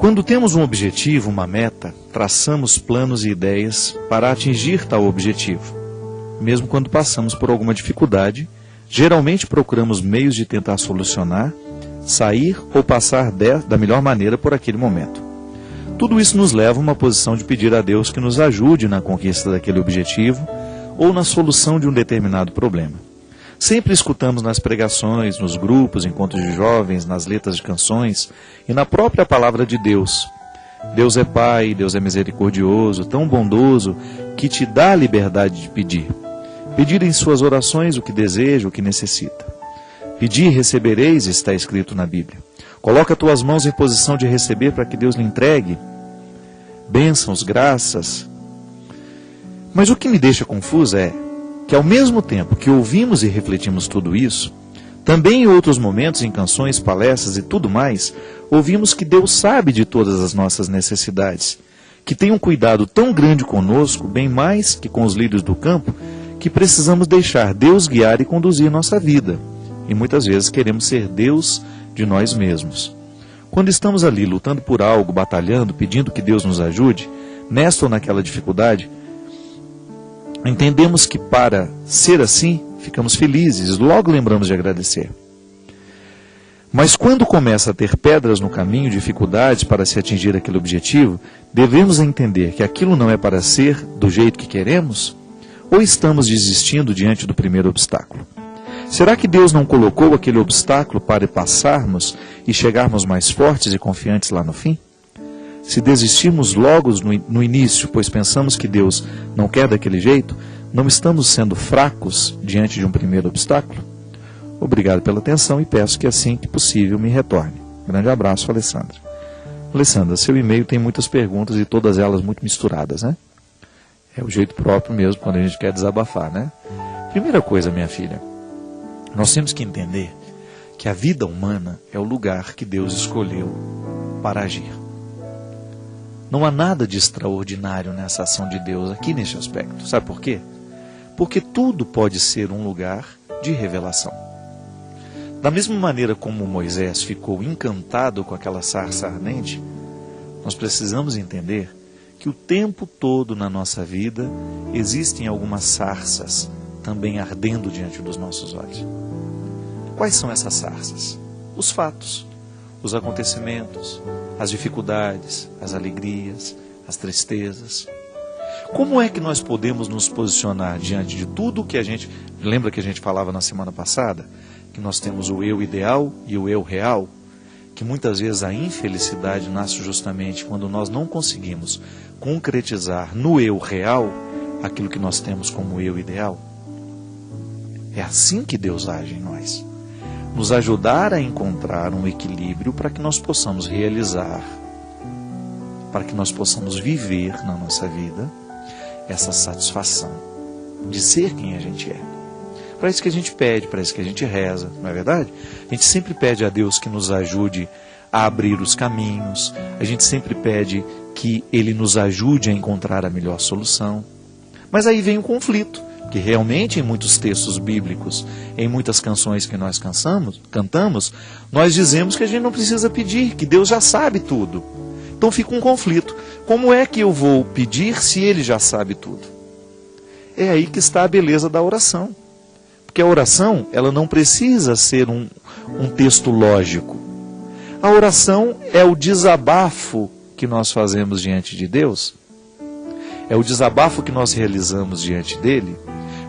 Quando temos um objetivo, uma meta, traçamos planos e ideias para atingir tal objetivo. Mesmo quando passamos por alguma dificuldade, geralmente procuramos meios de tentar solucionar, sair ou passar da melhor maneira por aquele momento. Tudo isso nos leva a uma posição de pedir a Deus que nos ajude na conquista daquele objetivo ou na solução de um determinado problema. Sempre escutamos nas pregações, nos grupos, encontros de jovens, nas letras de canções e na própria palavra de Deus. Deus é Pai, Deus é misericordioso, tão bondoso, que te dá a liberdade de pedir. Pedir em suas orações o que deseja, o que necessita. Pedir e recebereis, está escrito na Bíblia. Coloca tuas mãos em posição de receber para que Deus lhe entregue bênçãos, graças. Mas o que me deixa confuso é que ao mesmo tempo que ouvimos e refletimos tudo isso, também em outros momentos, em canções, palestras e tudo mais, ouvimos que Deus sabe de todas as nossas necessidades, que tem um cuidado tão grande conosco, bem mais que com os lírios do campo, que precisamos deixar Deus guiar e conduzir nossa vida. E muitas vezes queremos ser Deus de nós mesmos. Quando estamos ali lutando por algo, batalhando, pedindo que Deus nos ajude, nesta ou naquela dificuldade, entendemos que para ser assim, ficamos felizes, logo lembramos de agradecer. Mas quando começa a ter pedras no caminho, dificuldades para se atingir aquele objetivo, devemos entender que aquilo não é para ser do jeito que queremos? Ou estamos desistindo diante do primeiro obstáculo? Será que Deus não colocou aquele obstáculo para passarmos e chegarmos mais fortes e confiantes lá no fim? Se desistirmos logo no início, pois pensamos que Deus não quer daquele jeito, não estamos sendo fracos diante de um primeiro obstáculo? Obrigado pela atenção e peço que assim que possível me retorne. Grande abraço, Alessandra. Alessandra, seu e-mail tem muitas perguntas e todas elas muito misturadas, né? É o jeito próprio mesmo quando a gente quer desabafar, né? Primeira coisa, minha filha, nós temos que entender que a vida humana é o lugar que Deus escolheu para agir. Não há nada de extraordinário nessa ação de Deus aqui neste aspecto. Sabe por quê? Porque tudo pode ser um lugar de revelação. Da mesma maneira como Moisés ficou encantado com aquela sarça ardente, nós precisamos entender que o tempo todo na nossa vida existem algumas sarças também ardendo diante dos nossos olhos. Quais são essas sarças? Os fatos, os acontecimentos, as dificuldades, as alegrias, as tristezas. Como é que nós podemos nos posicionar diante de tudo que a gente... Lembra que a gente falava na semana passada? Que nós temos o eu ideal e o eu real? Que muitas vezes a infelicidade nasce justamente quando nós não conseguimos concretizar no eu real aquilo que nós temos como eu ideal. É assim que Deus age em nós. Nos ajudar a encontrar um equilíbrio para que nós possamos realizar, para que nós possamos viver na nossa vida essa satisfação de ser quem a gente é. Para isso que a gente pede, para isso que a gente reza, não é verdade? A gente sempre pede a Deus que nos ajude a abrir os caminhos, a gente sempre pede que Ele nos ajude a encontrar a melhor solução. Mas aí vem o conflito, que realmente em muitos textos bíblicos, em muitas canções que nós cantamos, nós dizemos que a gente não precisa pedir, que Deus já sabe tudo. Então fica um conflito. Como é que eu vou pedir se Ele já sabe tudo? É aí que está a beleza da oração. Porque a oração, ela não precisa ser um texto lógico. A oração é o desabafo que nós fazemos diante de Deus. É o desabafo que nós realizamos diante dEle,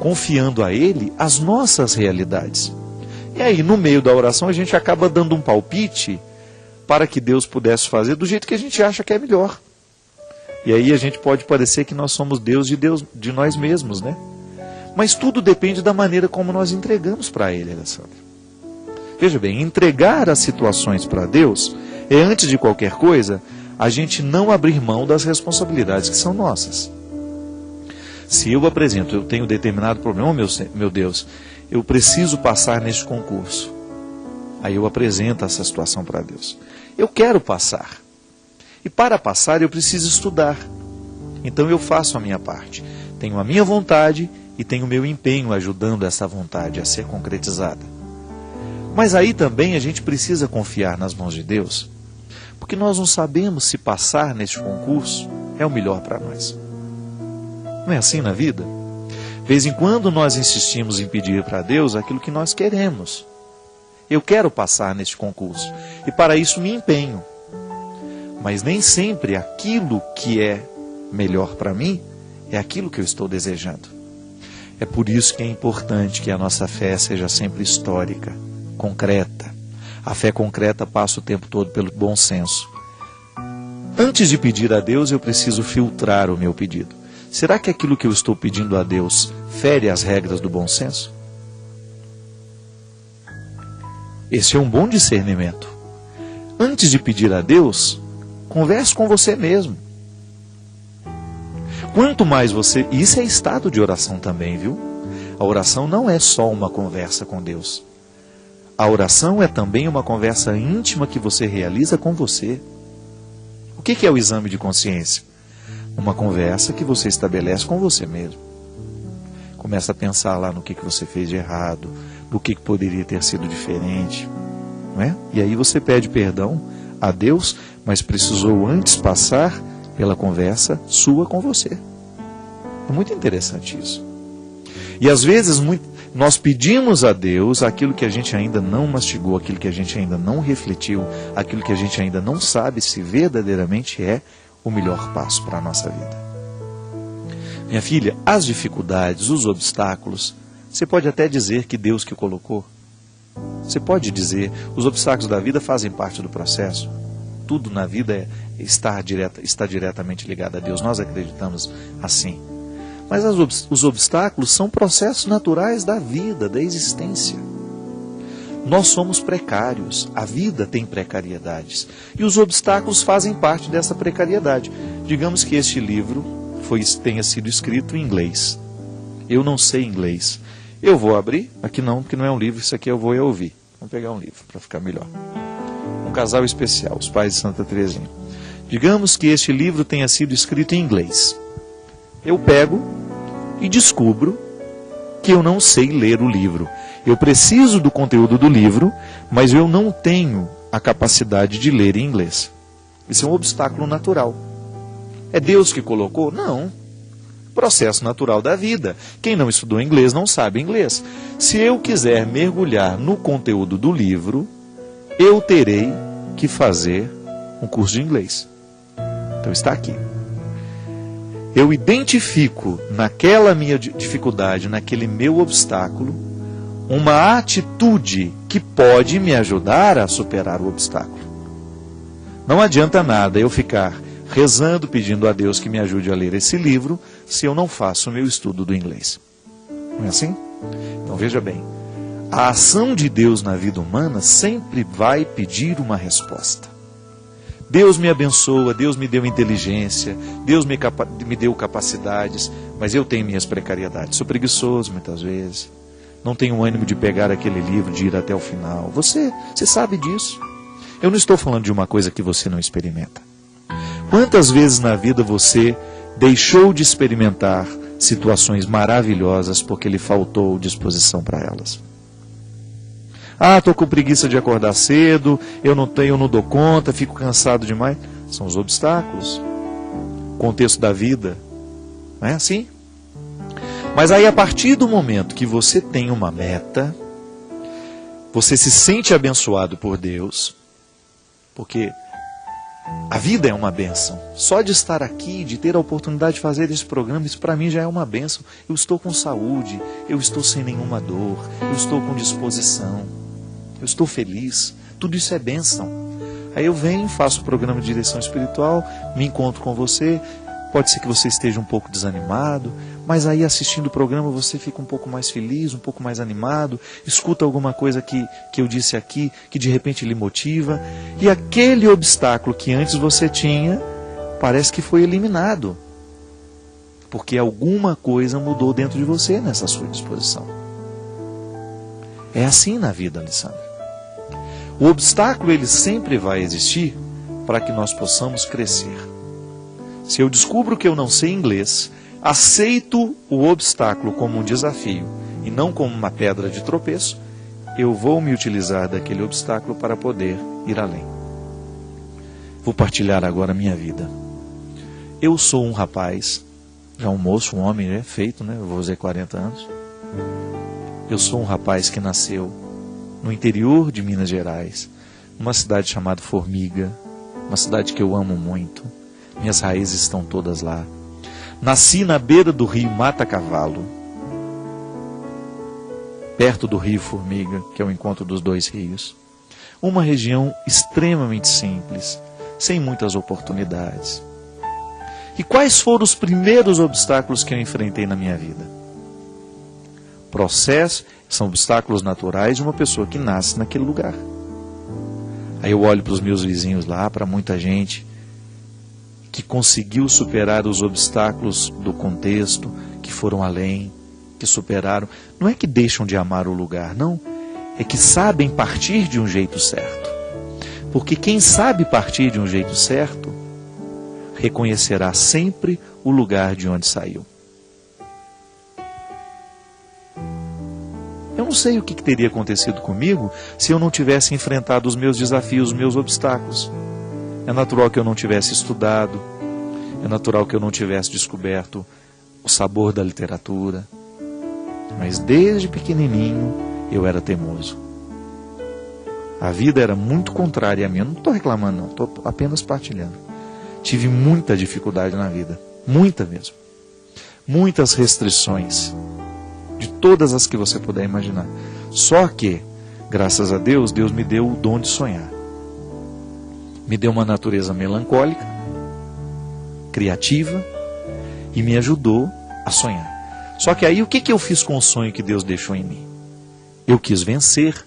confiando a Ele as nossas realidades. E aí, no meio da oração, a gente acaba dando um palpite para que Deus pudesse fazer do jeito que a gente acha que é melhor. E aí a gente pode parecer que nós somos Deus de nós mesmos, né? Mas tudo depende da maneira como nós entregamos para Ele, Alessandra. Veja bem, entregar as situações para Deus é, antes de qualquer coisa, a gente não abrir mão das responsabilidades que são nossas. Se eu apresento, eu tenho determinado problema, meu Deus, eu preciso passar neste concurso. Aí eu apresento essa situação para Deus. Eu quero passar. E para passar eu preciso estudar. Então eu faço a minha parte. Tenho a minha vontade e tenho o meu empenho ajudando essa vontade a ser concretizada. Mas aí também a gente precisa confiar nas mãos de Deus. Porque nós não sabemos se passar neste concurso é o melhor para nós. Não é assim na vida? De vez em quando nós insistimos em pedir para Deus aquilo que nós queremos. Eu quero passar neste concurso e para isso me empenho. Mas nem sempre aquilo que é melhor para mim é aquilo que eu estou desejando. É por isso que é importante que a nossa fé seja sempre histórica, concreta. A fé concreta passa o tempo todo pelo bom senso. Antes de pedir a Deus, eu preciso filtrar o meu pedido. Será que aquilo que eu estou pedindo a Deus fere as regras do bom senso? Esse é um bom discernimento. Antes de pedir a Deus, converse com você mesmo. Quanto mais você... Isso é estado de oração também, viu? A oração não é só uma conversa com Deus. A oração é também uma conversa íntima que você realiza com você. O que é o exame de consciência? Uma conversa que você estabelece com você mesmo. Começa a pensar lá no que você fez de errado, do que poderia ter sido diferente, não é? E aí você pede perdão a Deus, mas precisou antes passar pela conversa sua com você. É muito interessante isso. E às vezes nós pedimos a Deus aquilo que a gente ainda não mastigou, aquilo que a gente ainda não refletiu, aquilo que a gente ainda não sabe se verdadeiramente é o melhor passo para a nossa vida. Minha filha, as dificuldades, os obstáculos, você pode até dizer que Deus que colocou. Você pode dizer, os obstáculos da vida fazem parte do processo. Tudo na vida está diretamente ligado a Deus. Nós acreditamos assim. Mas os obstáculos são processos naturais da vida, da existência. Nós somos precários, a vida tem precariedades. E os obstáculos fazem parte dessa precariedade. Digamos que este livro tenha sido escrito em inglês. Eu não sei inglês. Eu vou abrir, aqui não, porque não é um livro, isso aqui eu vou ouvir. Vamos pegar um livro para ficar melhor. Um casal especial, os pais de Santa Teresinha. Digamos que este livro tenha sido escrito em inglês. Eu pego e descubro que eu não sei ler o livro. Eu preciso do conteúdo do livro, mas eu não tenho a capacidade de ler em inglês. Isso é um obstáculo natural. É Deus que colocou? Não. Processo natural da vida. Quem não estudou inglês não sabe inglês. Se eu quiser mergulhar no conteúdo do livro, eu terei que fazer um curso de inglês. Então está aqui. Eu identifico naquela minha dificuldade, naquele meu obstáculo, uma atitude que pode me ajudar a superar o obstáculo. Não adianta nada eu ficar rezando, pedindo a Deus que me ajude a ler esse livro, se eu não faço o meu estudo do inglês. Não é assim? Então veja bem, a ação de Deus na vida humana sempre vai pedir uma resposta. Deus me abençoa, Deus me deu inteligência, Deus me deu capacidades, mas eu tenho minhas precariedades. Sou preguiçoso muitas vezes, não tenho ânimo de pegar aquele livro, de ir até o final. Você sabe disso. Eu não estou falando de uma coisa que você não experimenta. Quantas vezes na vida você deixou de experimentar situações maravilhosas porque lhe faltou disposição para elas? Ah, estou com preguiça de acordar cedo, eu não dou conta, fico cansado demais. São os obstáculos. Contexto da vida. Não é assim? Mas aí, a partir do momento que você tem uma meta, você se sente abençoado por Deus, porque a vida é uma bênção. Só de estar aqui, de ter a oportunidade de fazer esse programa, isso para mim já é uma bênção. Eu estou com saúde, eu estou sem nenhuma dor, eu estou com disposição, eu estou feliz. Tudo isso é bênção. Aí eu venho, faço o programa de direção espiritual, me encontro com você. Pode ser que você esteja um pouco desanimado, mas aí assistindo o programa você fica um pouco mais feliz, um pouco mais animado, escuta alguma coisa que eu disse aqui, que de repente lhe motiva, e aquele obstáculo que antes você tinha, parece que foi eliminado, porque alguma coisa mudou dentro de você nessa sua disposição. É assim na vida, Alessandra. O obstáculo ele sempre vai existir para que nós possamos crescer. Se eu descubro que eu não sei inglês, aceito o obstáculo como um desafio e não como uma pedra de tropeço, eu vou me utilizar daquele obstáculo para poder ir além. Vou partilhar agora a minha vida. Eu sou um rapaz, já um moço, um homem, feito, né? Eu vou fazer 40 anos. Eu sou um rapaz que nasceu no interior de Minas Gerais, numa cidade chamada Formiga, uma cidade que eu amo muito. Minhas raízes estão todas lá. Nasci na beira do rio Mata Cavalo, perto do rio Formiga, que é o encontro dos dois rios. Uma região extremamente simples, sem muitas oportunidades. E quais foram os primeiros obstáculos que eu enfrentei na minha vida? Processo, são obstáculos naturais de uma pessoa que nasce naquele lugar. Aí eu olho para os meus vizinhos lá, para muita gente que conseguiu superar os obstáculos do contexto, que foram além, que superaram. Não é que deixam de amar o lugar, não. É que sabem partir de um jeito certo. Porque quem sabe partir de um jeito certo, reconhecerá sempre o lugar de onde saiu. Eu não sei o que teria acontecido comigo se eu não tivesse enfrentado os meus desafios, os meus obstáculos. É natural que eu não tivesse estudado, é natural que eu não tivesse descoberto o sabor da literatura. Mas desde pequenininho eu era teimoso. A vida era muito contrária a mim. Eu não estou reclamando, não, estou apenas partilhando. Tive muita dificuldade na vida, muita mesmo. Muitas restrições, de todas as que você puder imaginar. Só que, graças a Deus, Deus me deu o dom de sonhar. Me deu uma natureza melancólica, criativa, e me ajudou a sonhar. Só que aí o que eu fiz com o sonho que Deus deixou em mim? Eu quis vencer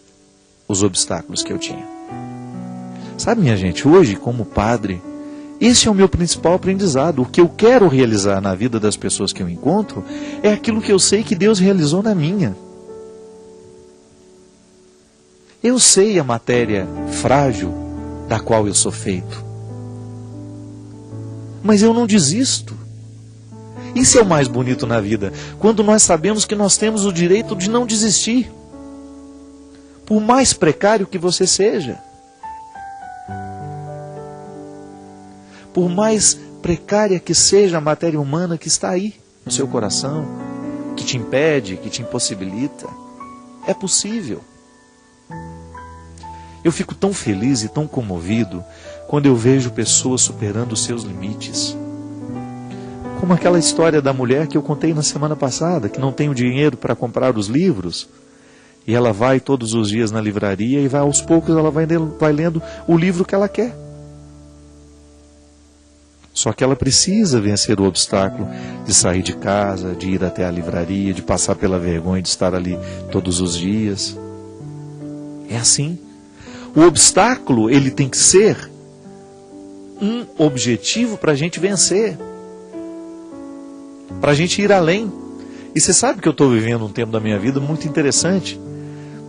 os obstáculos que eu tinha. Sabe, minha gente, hoje, como padre, esse é o meu principal aprendizado. O que eu quero realizar na vida das pessoas que eu encontro é aquilo que eu sei que Deus realizou na minha. Eu sei a matéria frágil da qual eu sou feito. Mas eu não desisto. Isso é o mais bonito na vida, quando nós sabemos que nós temos o direito de não desistir. Por mais precário que você seja. Por mais precária que seja a matéria humana que está aí no seu coração, que te impede, que te impossibilita, é possível. Eu fico tão feliz e tão comovido quando eu vejo pessoas superando os seus limites. Como aquela história da mulher que eu contei na semana passada, que não tem o dinheiro para comprar os livros, e ela vai todos os dias na livraria e aos poucos ela vai lendo o livro que ela quer. Só que ela precisa vencer o obstáculo de sair de casa, de ir até a livraria, de passar pela vergonha de estar ali todos os dias. É assim. O obstáculo, ele tem que ser um objetivo para a gente vencer. Para a gente ir além. E você sabe que eu estou vivendo um tempo da minha vida muito interessante.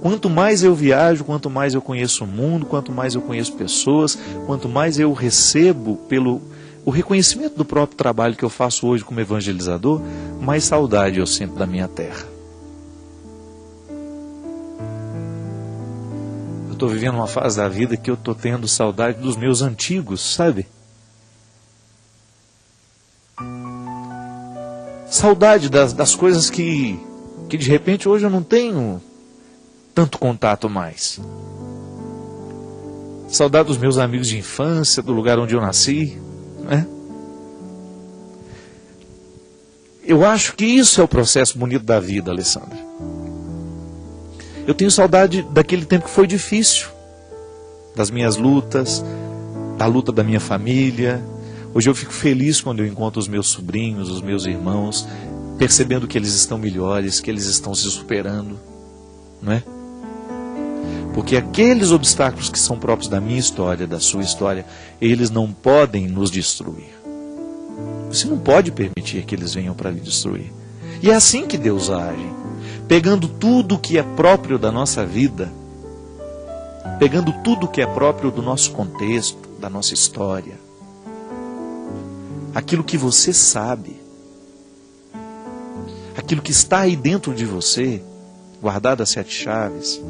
Quanto mais eu viajo, quanto mais eu conheço o mundo, quanto mais eu conheço pessoas, quanto mais eu recebo pelo o reconhecimento do próprio trabalho que eu faço hoje como evangelizador, mais saudade eu sinto da minha terra. Eu estou vivendo uma fase da vida que eu estou tendo saudade dos meus antigos, sabe? Saudade das coisas que de repente hoje eu não tenho tanto contato mais. Saudade dos meus amigos de infância, do lugar onde eu nasci, né? Eu acho que isso é o processo bonito da vida, Alessandra. Eu tenho saudade daquele tempo que foi difícil, das minhas lutas, da luta da minha família. Hoje eu fico feliz quando eu encontro os meus sobrinhos, os meus irmãos, percebendo que eles estão melhores, que eles estão se superando, não é? Porque aqueles obstáculos que são próprios da minha história, da sua história, eles não podem nos destruir. Você não pode permitir que eles venham para lhe destruir. E é assim que Deus age. Pegando tudo que é próprio da nossa vida, pegando tudo que é próprio do nosso contexto, da nossa história, aquilo que você sabe, aquilo que está aí dentro de você, guardado a 7 chaves,